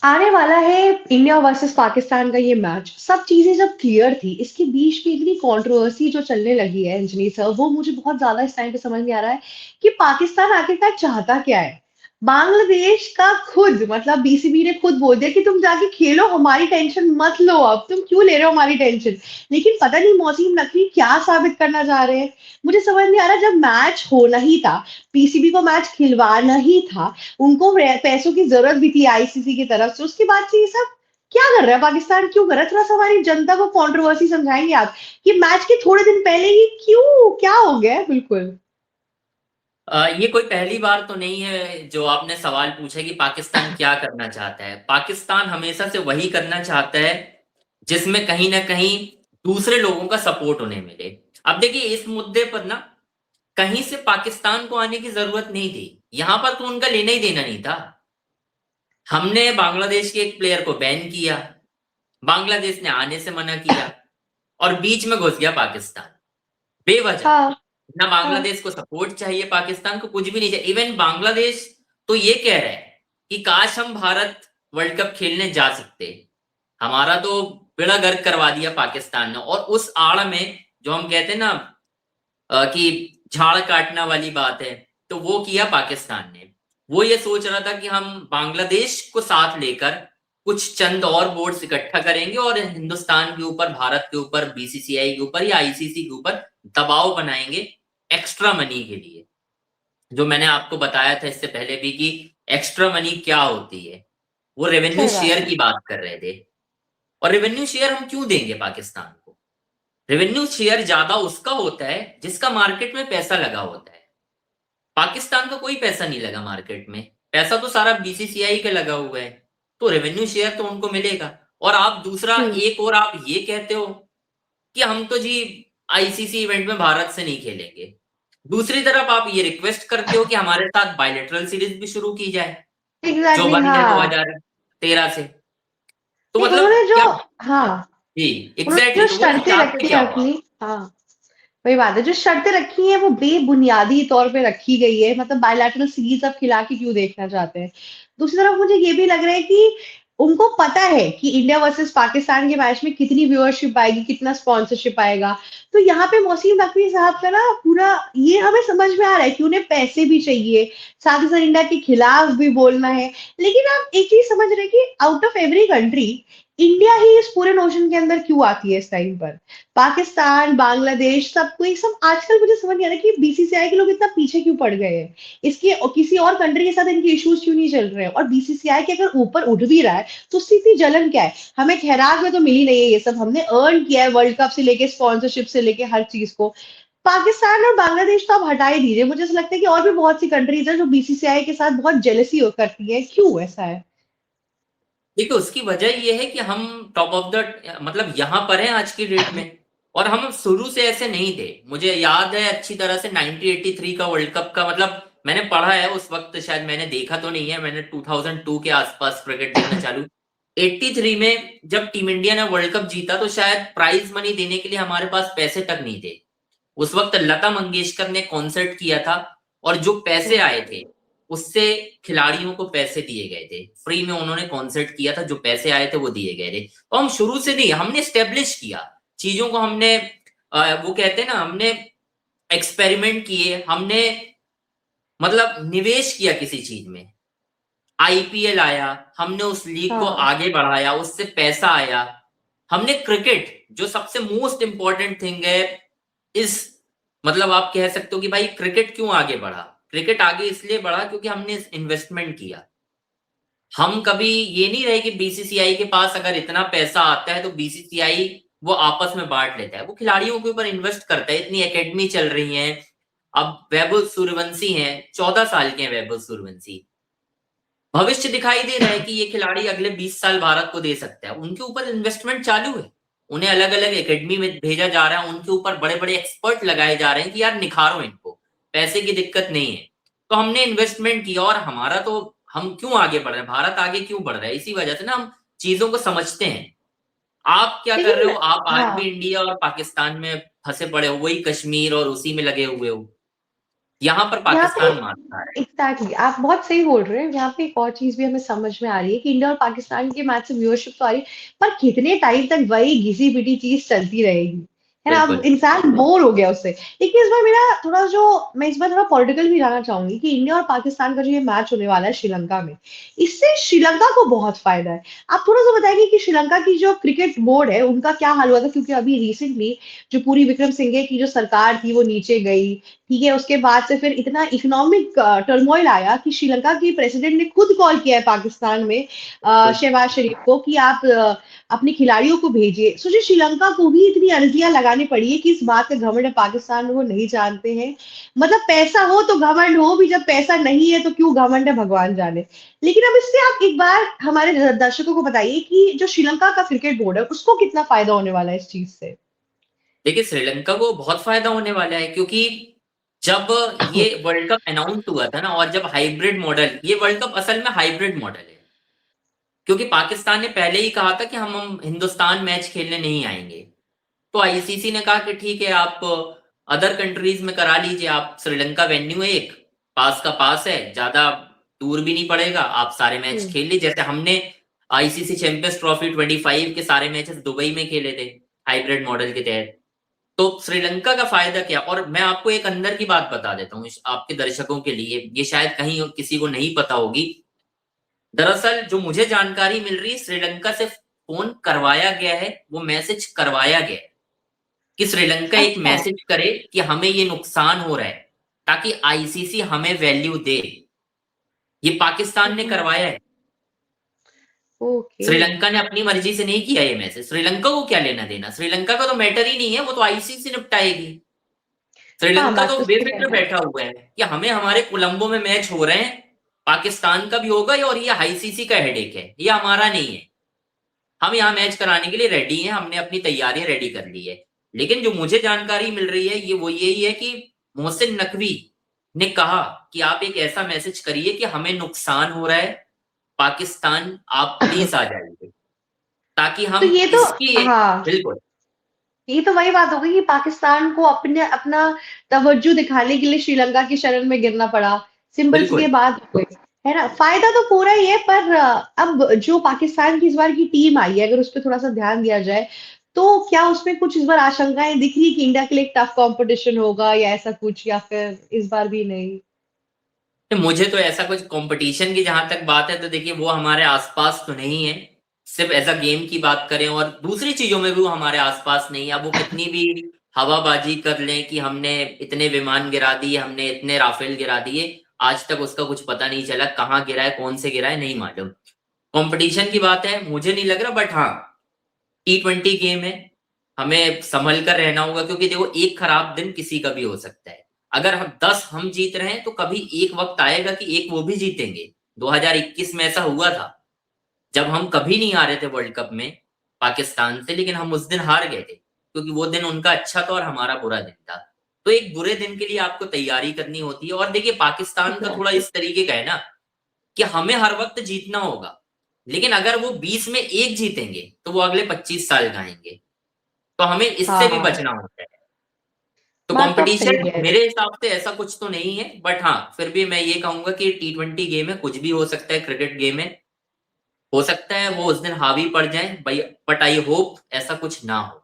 आने वाला है इंडिया वर्सेस पाकिस्तान का ये मैच। सब चीजें जब क्लियर थी, इसके बीच में इतनी कंट्रोवर्सी जो चलने लगी है अंजलि सर, वो मुझे बहुत ज्यादा इस टाइम पे समझ नहीं आ रहा है कि पाकिस्तान आखिरकार चाहता क्या है। बांग्लादेश का खुद मतलब बीसीबी ने खुद बोल दिया कि तुम जाके खेलो, हमारी टेंशन मत लो, अब तुम क्यों ले रहे हो हमारी टेंशन। लेकिन पता नहीं मौसीम नकवी क्या साबित करना चाह रहे हैं। मुझे समझ नहीं आ रहा, जब मैच होना ही था, पीसीबी को मैच खिलवाना ही था, उनको पैसों की जरूरत भी थी आईसीसी की तरफ से, उसके बाद से ये सब क्या कर रहा है पाकिस्तान, क्यों कर रहा है? थोड़ा सा हमारी जनता को कंट्रोवर्सी समझाएंगे आप कि मैच के थोड़े दिन पहले ही क्यों क्या हो गया है? बिल्कुल। ये कोई पहली बार तो नहीं है जो आपने सवाल पूछा कि पाकिस्तान क्या करना चाहता है। पाकिस्तान हमेशा से वही करना चाहता है जिसमें कहीं ना कहीं दूसरे लोगों का सपोर्ट उन्हें मिले। अब देखिए, इस मुद्दे पर ना कहीं से पाकिस्तान को आने की जरूरत नहीं थी। यहां पर तो उनका लेना ही देना नहीं था। हमने बांग्लादेश के एक प्लेयर को बैन किया, बांग्लादेश ने आने से मना किया, और बीच में घुस गया पाकिस्तान बेवजह। हाँ। ना हाँ। बांग्लादेश को सपोर्ट चाहिए, पाकिस्तान को कुछ भी नहीं चाहिए। इवन बांग्लादेश तो ये कह रहा है कि काश हम भारत वर्ल्ड कप खेलने जा सकते। हमारा तो बेड़ा गर्क करवा दिया पाकिस्तान ने। और उस आड़ में जो हम कहते हैं ना कि झाड़ काटना वाली बात है, तो वो किया पाकिस्तान ने। वो ये सोच रहा था कि हम बांग्लादेश को साथ लेकर कुछ चंद और बोर्ड्स इकट्ठा करेंगे और हिंदुस्तान के ऊपर, भारत के ऊपर, बीसीसीआई के ऊपर या आईसीसी के ऊपर दबाव बनाएंगे एक्स्ट्रा मनी के लिए। जो मैंने आपको बताया था इससे पहले भी कि एक्स्ट्रा मनी क्या होती है। वो रेवेन्यू सही बात शेयर है। की बात कर रहे थे। और रेवेन्यू शेयर हम क्यों देंगे पाकिस्तान को? रेवेन्यू शेयर ज्यादा उसका होता है जिसका मार्केट में पैसा लगा होता है। पाकिस्तान का कोई पैसा नहीं लगा मार्केट में। पैसा तो सारा बीसीसीआई का लगा हुआ है। तो रेवेन्यू शेयर तो उनको मिलेगा। और आप दूसरा हम्म। एक और आप ये कहते हो कि हम तो जी आईसीसी इवेंट में भारत से नहीं खेलेंगे। दूसरी तरफ आप ये रिक्वेस्ट करते हो कि हमारे साथ बायलेटरल सीरीज भी शुरू की जाए, जो एग्जैक्टली, बंद है हाँ। 2013 से। तो नहीं, मतलब उन्होंने जो, क्या? हाँ, जी, उन्होंने एग्जैक्टली। जो तो वो लोग शर्तें चाहते रखी है क्या हो? अपनी, हाँ, वही बात है, जो शर्तें रखी हैं वो बेबुनियादी तौर पे रखी गई है। मतलब बायलैटरल सीरीज अब खिला के क्यों देखना चाहते हैं? दूसरी तरफ मुझे ये भी लग रहा है कि उनको पता है कि इंडिया वर्सेस पाकिस्तान के मैच में कितनी व्यूअरशिप आएगी, कितना स्पॉन्सरशिप आएगा। तो यहाँ पे मोहसिन नकवी साहब का ना पूरा ये हमें समझ में आ रहा है कि उन्हें पैसे भी चाहिए, साथ ही साथ इंडिया के खिलाफ भी बोलना है। लेकिन आप एक चीज समझ रहे हैं कि out of every country India ही इस पूरे नोशन के अंदर क्यों आती है इस टाइम पर? पाकिस्तान, बांग्लादेश, सब कोई सब आजकल मुझे समझ नहीं आ रहा कि बीसीसीआई के लोग इतना पीछे क्यों पड़ गए हैं। इसके और किसी और कंट्री के साथ इनके इश्यूज क्यों नहीं चल रहे हैं? और बीसीसीआई के अगर ऊपर उठ भी रहा है तो उससे इतनी जलन क्या है? हमें खैरात में तो मिली नहीं है, ये सब हमने अर्न किया है वर्ल्ड कप से लेके, स्पॉन्सरशिप से लेके हर चीज को। पाकिस्तान और बांग्लादेश तो आप हटा ही दीजिए, मुझे ऐसा लगता है कि और भी बहुत सी कंट्रीज है जो बीसीसीआई के साथ बहुत जेलसी करती है। क्यों ऐसा है? देखिए, उसकी वजह यह है कि हम टॉप ऑफ द मतलब यहां पर हैं आज की डेट में। और हम शुरू से ऐसे नहीं थे। मुझे याद है अच्छी तरह से 1983 का वर्ल्ड कप का, मतलब मैंने पढ़ा है उस वक्त, शायद मैंने देखा तो नहीं है। मैंने 2002 के आसपास क्रिकेट देखना चालू। 83 में जब टीम इंडिया ने वर्ल्ड कप जीता तो शायद प्राइज मनी देने के लिए हमारे पास पैसे तक नहीं थे। उस वक्त लता मंगेशकर ने कॉन्सर्ट किया था, और जो पैसे आए थे उससे खिलाड़ियों को पैसे दिए गए थे। फ्री में उन्होंने कॉन्सर्ट किया था, जो पैसे आए थे वो दिए गए थे। तो हम शुरू से नहीं, हमने स्टेब्लिश किया चीजों को। हमने वो कहते हैं ना, हमने एक्सपेरिमेंट किए, हमने मतलब निवेश किया किसी चीज में। आईपीएल आया, हमने उस लीग को हाँ। आगे बढ़ाया, उससे पैसा आया। हमने क्रिकेट, जो सबसे मोस्ट इंपॉर्टेंट थिंग है इस, मतलब आप कह सकते हो कि भाई क्रिकेट क्यों आगे बढ़ा। क्रिकेट आगे इसलिए बढ़ा क्योंकि हमने इन्वेस्टमेंट किया। हम कभी ये नहीं रहे कि बीसीसीआई के पास अगर इतना पैसा आता है तो बीसीसीआई वो आपस में बांट लेता है। वो खिलाड़ियों के ऊपर इन्वेस्ट करता है। इतनी एकेडमी चल रही है। अब वैभव सूर्यवंशी हैं, 14 साल के हैं वैभव सूर्यवंशी। भविष्य दिखाई दे रहा है कि ये खिलाड़ी अगले 20 साल भारत को दे सकता है। उनके ऊपर इन्वेस्टमेंट चालू है। उन्हें अलग अलग एकेडमी में भेजा जा रहा है। उनके ऊपर बड़े बड़े एक्सपर्ट लगाए जा रहे हैं कि यार निखारो इनको, पैसे की दिक्कत नहीं है। तो हमने इन्वेस्टमेंट किया। और हमारा तो, हम क्यों आगे बढ़ रहे हैं, भारत आगे क्यों बढ़ रहा है, इसी वजह से ना हम चीजों को समझते हैं। आप क्या कर रहे लेकिन हो? आप आज भी हाँ, इंडिया और पाकिस्तान में फंसे पड़े हो, वही कश्मीर और उसी में लगे हुए हो। यहाँ पर यहाँ पे पाकिस्तान मारता है। एग्जैक्टली आप बहुत सही बोल रहे हैं। यहाँ पे एक और चीज भी हमें समझ में आ रही है कि इंडिया और पाकिस्तान के मैच से व्यूअरशिप तो आ रही है, पर कितने टाइम तक वही घिसी पिटी चीज चलती रहेगी, है ना? अब बिल्कुल। इंसान बोर हो गया उससे। लेकिन इस बार मेरा थोड़ा जो मैं इस बार थोड़ा पॉलिटिकल भी जाना चाहूंगी कि इंडिया और पाकिस्तान का जो ये मैच होने वाला है श्रीलंका में, इससे श्रीलंका को बहुत फायदा है। आप थोड़ा सा बताएंगे कि श्रीलंका की जो क्रिकेट बोर्ड है उनका क्या हाल हुआ था, क्योंकि अभी रिसेंटली जो पूरी विक्रम सिंघे की जो सरकार थी वो नीचे गई, ठीक है? उसके बाद से फिर इतना इकोनॉमिक टर्मोइल आया कि श्रीलंका की प्रेसिडेंट ने खुद कॉल किया है पाकिस्तान में बिल्कुल। शहबाज शरीफ को कि आप अपने खिलाड़ियों को भेजिए। सोचिए श्रीलंका को भी इतनी अर्जियां लगानी पड़ी है कि इस बात का घमंड है, पाकिस्तान को नहीं जानते हैं। मतलब पैसा हो तो घमंड हो भी, जब पैसा नहीं है तो क्यों घमंड है भगवान जाने। लेकिन अब इससे आप एक बार हमारे दर्शकों को बताइए कि जो श्रीलंका का क्रिकेट बोर्ड है उसको कितना फायदा होने वाला है इस चीज से। देखिए श्रीलंका को बहुत फायदा होने वाला है, क्योंकि जब ये वर्ल्ड कप अनाउंस हुआ था ना, और जब हाइब्रिड मॉडल, ये वर्ल्ड कप असल में हाइब्रिड मॉडल है, क्योंकि पाकिस्तान ने पहले ही कहा था कि हम हिंदुस्तान मैच खेलने नहीं आएंगे। तो आईसीसी ने कहा कि ठीक है, आप अदर कंट्रीज में करा लीजिए, आप श्रीलंका वेन्यू है, एक पास का पास है, ज्यादा दूर भी नहीं पड़ेगा, आप सारे मैच हम्म। खेल लीजिए। जैसे हमने आईसीसी चैंपियंस ट्रॉफी 25 के सारे मैचेस दुबई में खेले थे हाइब्रिड मॉडल के तहत। तो श्रीलंका का फायदा क्या, और मैं आपको एक अंदर की बात बता देता हूँ आपके दर्शकों के लिए, ये शायद कहीं किसी को नहीं पता होगी। दरअसल जो मुझे जानकारी मिल रही है, श्रीलंका से फोन करवाया गया है, वो मैसेज करवाया गया है कि श्रीलंका एक अच्छा। मैसेज करे कि हमें ये नुकसान हो रहा है, ताकि आईसीसी हमें वैल्यू दे। ये पाकिस्तान ने करवाया है। ओके। श्रीलंका ने अपनी मर्जी से नहीं किया ये मैसेज। श्रीलंका को क्या लेना देना, श्रीलंका का तो मैटर ही नहीं है, वो तो आईसीसी निपटाएगी। हाँ, श्रीलंका बात तो तो सही कह बेफिक्र रहे हैं। बैठा हुआ है कि हमें हमारे कोलंबो में मैच हो रहे हैं, पाकिस्तान का भी होगा, और ये आईसीसी का हेडेक है, ये हमारा नहीं है। हम यहाँ मैच कराने के लिए रेडी हैं, हमने अपनी तैयारियां रेडी कर ली है। लेकिन जो मुझे जानकारी मिल रही है, ये वो यही है कि मोहसिन नकवी ने कहा कि आप एक ऐसा मैसेज करिए कि हमें नुकसान हो रहा है, पाकिस्तान आप प्लीज आ जाइए, ताकि तो हम ये तो इसकी हाँ, बिल्कुल। ये तो वही बात हो गई कि पाकिस्तान को अपने अपना तवज्जो दिखाने के लिए श्रीलंका की शरण में गिरना पड़ा। सिंपल सी ये बिल्कुल। बात हो गई, है ना? फायदा तो पूरा ही है, पर अब जो पाकिस्तान की इस बार की टीम आई है, अगर उस पर थोड़ा सा ध्यान दिया जाए, तो क्या उसमें कुछ इस बार आशंकाएं दिख रही कि इंडिया के लिए एक टफ कंपटीशन होगा या ऐसा कुछ, या फिर इस बार भी नहीं? तो मुझे तो ऐसा कुछ कंपटीशन की जहां तक बात है, तो देखिए वो हमारे आसपास तो नहीं है। सिर्फ एज अ गेम की बात करें और दूसरी चीजों में भी वो हमारे आसपास नहीं है। अब वो कितनी भी हवाबाजी कर लें कि हमने इतने विमान गिरा दिए, हमने इतने राफेल गिरा दिए, आज तक उसका कुछ पता नहीं चला, कहाँ गिरा है, कौन से गिरा है, नहीं मालूम। कंपटीशन की बात है, मुझे नहीं लग रहा, बट हाँ, T20 गेम है, हमें संभल कर रहना होगा, क्योंकि देखो एक खराब दिन किसी का भी हो सकता है। अगर हम 10 हम जीत रहे हैं, तो कभी एक वक्त आएगा कि एक वो भी जीतेंगे। 2021 में ऐसा हुआ था, जब हम कभी नहीं आ रहे थे वर्ल्ड कप में पाकिस्तान से, लेकिन हम उस दिन हार गए थे, क्योंकि वो दिन उनका अच्छा था और हमारा बुरा दिन था। तो एक बुरे दिन के लिए आपको तैयारी करनी होती है। और देखिए पाकिस्तान का थोड़ा एग्जैक्टली। इस तरीके का है ना, कि हमें हर वक्त जीतना होगा, लेकिन अगर वो 20 में एक जीतेंगे तो वो अगले 25 साल गाएंगे, तो हमें इससे भी हाँ, बचना होता है। तो बात तो आप सही कंपटीशन कह रहे मेरे हिसाब से ऐसा कुछ तो नहीं है, बट हाँ फिर भी मैं ये कहूंगा कि T20 गेम है, कुछ भी हो सकता है, क्रिकेट गेम है, हो सकता है वो उस दिन हावी पड़ जाए, बट आई होप ऐसा कुछ ना हो।